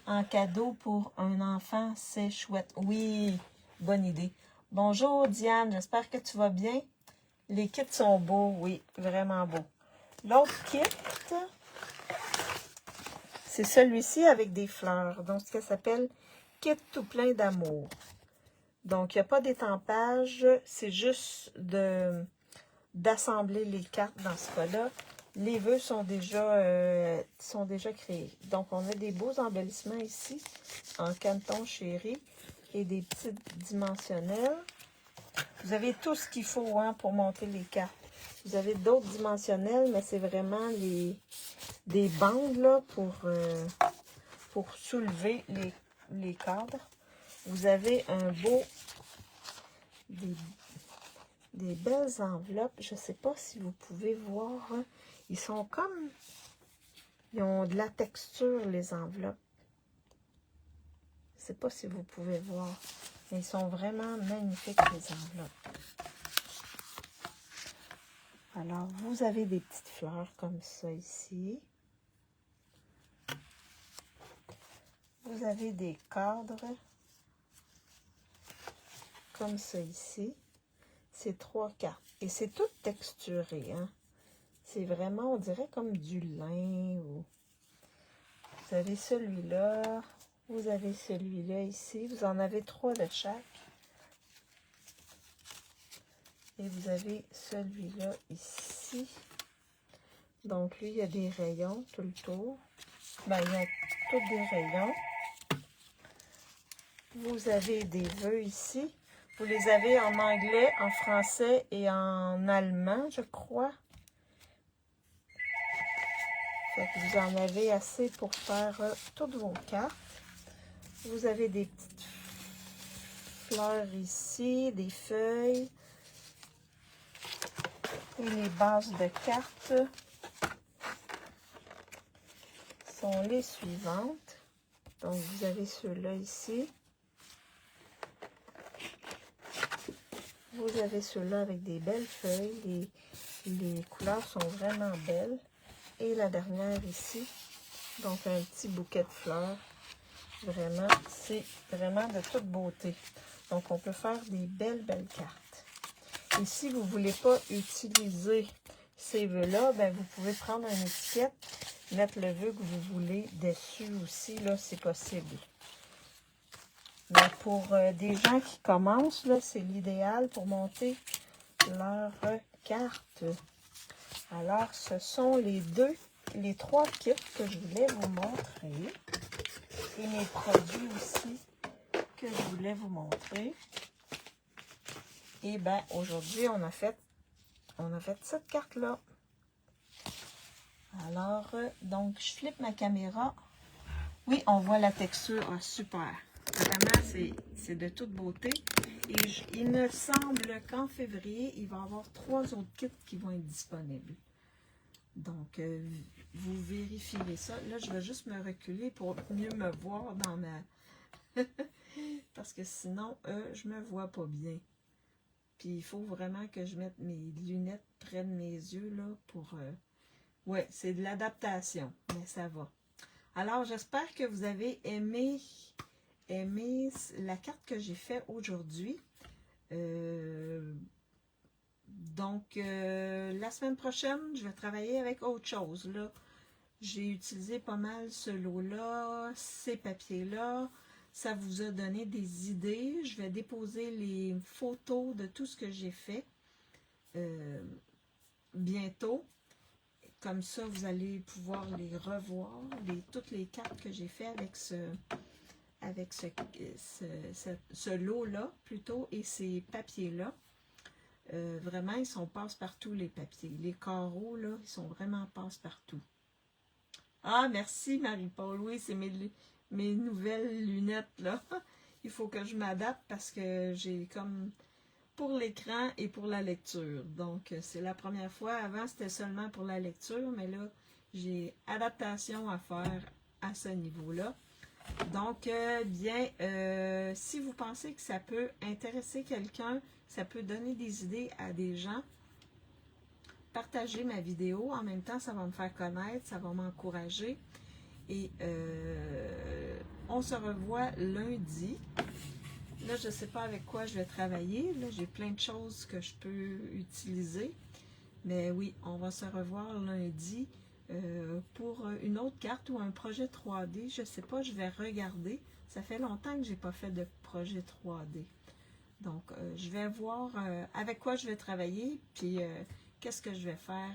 en cadeau pour un enfant, c'est chouette. Oui, bonne idée. Bonjour Diane, j'espère que tu vas bien. Les kits sont beaux, oui, vraiment beaux. L'autre kit, c'est celui-ci avec des fleurs. Donc, ça s'appelle Kit tout plein d'amour. Donc, il n'y a pas d'étampage, c'est juste d'assembler les cartes dans ce cas-là. Les vœux sont déjà créés. Donc, on a des beaux embellissements ici, en Canton Chéri, et des petites dimensionnelles. Vous avez tout ce qu'il faut hein, pour monter les cartes. Vous avez d'autres dimensionnels, mais c'est vraiment des bandes là, pour soulever les cadres. Vous avez un beau des belles enveloppes. Je ne sais pas si vous pouvez voir. Hein. Ils sont comme... Ils ont de la texture, les enveloppes. Je ne sais pas si vous pouvez voir. Mais ils sont vraiment magnifiques, les enveloppes. Alors, vous avez des petites fleurs comme ça ici. Vous avez des cadres comme ça ici. C'est 3 cartes. Et c'est tout texturé. Hein? C'est vraiment, on dirait comme du lin. Ou... Vous avez celui-là. Vous avez celui-là ici. Vous en avez 3 de chaque. Et vous avez celui-là ici. Donc, lui, il y a des rayons tout le tour. Ben, il y a tous des rayons. Vous avez des vœux ici. Vous les avez en anglais, en français et en allemand, je crois. Fait que vous en avez assez pour faire toutes vos cartes. Vous avez des petites fleurs ici, des feuilles. Et les bases de cartes sont les suivantes. Donc, vous avez ceux-là ici. Vous avez ceux-là avec des belles feuilles. Les couleurs sont vraiment belles. Et la dernière ici, donc un petit bouquet de fleurs. Vraiment, c'est vraiment de toute beauté. Donc, on peut faire des belles cartes. Et si vous ne voulez pas utiliser ces vœux-là, ben vous pouvez prendre une étiquette, mettre le vœu que vous voulez dessus aussi, là, c'est possible. Mais pour des gens qui commencent, là, c'est l'idéal pour monter leur carte. Alors, ce sont les 3 kits que je voulais vous montrer. Et mes produits aussi que je voulais vous montrer. Et bien, aujourd'hui, on a fait cette carte-là. Alors, donc, je flippe ma caméra. Oui, on voit la texture. Ah, super. Vraiment, c'est de toute beauté. Et il me semble qu'en février, il va y avoir 3 autres kits qui vont être disponibles. Donc, vous vérifierez ça. Là, je vais juste me reculer pour mieux me voir dans ma... Parce que sinon, je me vois pas bien. Puis, il faut vraiment que je mette mes lunettes près de mes yeux, là, pour... Ouais, c'est de l'adaptation, mais ça va. Alors, j'espère que vous avez aimé la carte que j'ai faite aujourd'hui. Donc, la semaine prochaine, je vais travailler avec autre chose, là. J'ai utilisé pas mal ce lot-là, ces papiers-là. Ça vous a donné des idées. Je vais déposer les photos de tout ce que j'ai fait bientôt. Comme ça, vous allez pouvoir les revoir, toutes les cartes que j'ai fait avec ce lot-là, plutôt, et ces papiers-là. Vraiment, ils sont passe-partout, les papiers. Les carreaux, là, ils sont vraiment passe-partout. Ah, merci Marie-Paul. Oui, c'est mes nouvelles lunettes, là. Il faut que je m'adapte parce que j'ai comme pour l'écran et pour la lecture. Donc, c'est la première fois. Avant, c'était seulement pour la lecture, mais là, j'ai adaptation à faire à ce niveau-là. Donc, si vous pensez que ça peut intéresser quelqu'un, ça peut donner des idées à des gens, partagez ma vidéo. En même temps, ça va me faire connaître, ça va m'encourager. Et on se revoit lundi. Là, je ne sais pas avec quoi je vais travailler. Là, j'ai plein de choses que je peux utiliser. Mais oui, on va se revoir lundi pour une autre carte ou un projet 3D. Je ne sais pas, je vais regarder. Ça fait longtemps que je n'ai pas fait de projet 3D. Donc, je vais voir avec quoi je vais travailler, puis qu'est-ce que je vais faire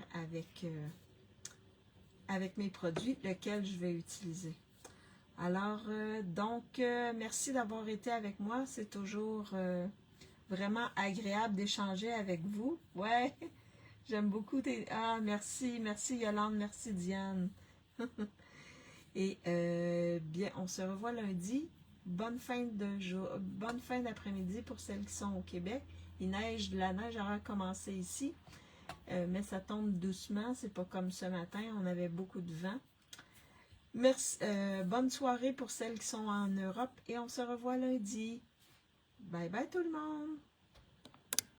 avec mes produits, lesquels je vais utiliser. Alors, merci d'avoir été avec moi. C'est toujours vraiment agréable d'échanger avec vous. Ouais, j'aime beaucoup tes... Ah, merci Yolande, merci Diane. Et bien, on se revoit lundi. bonne fin d'après-midi pour celles qui sont au Québec. La neige a recommencé ici, mais ça tombe doucement. C'est pas comme ce matin, on avait beaucoup de vent. Merci, bonne soirée pour celles qui sont en Europe et on se revoit lundi. Bye bye tout le monde!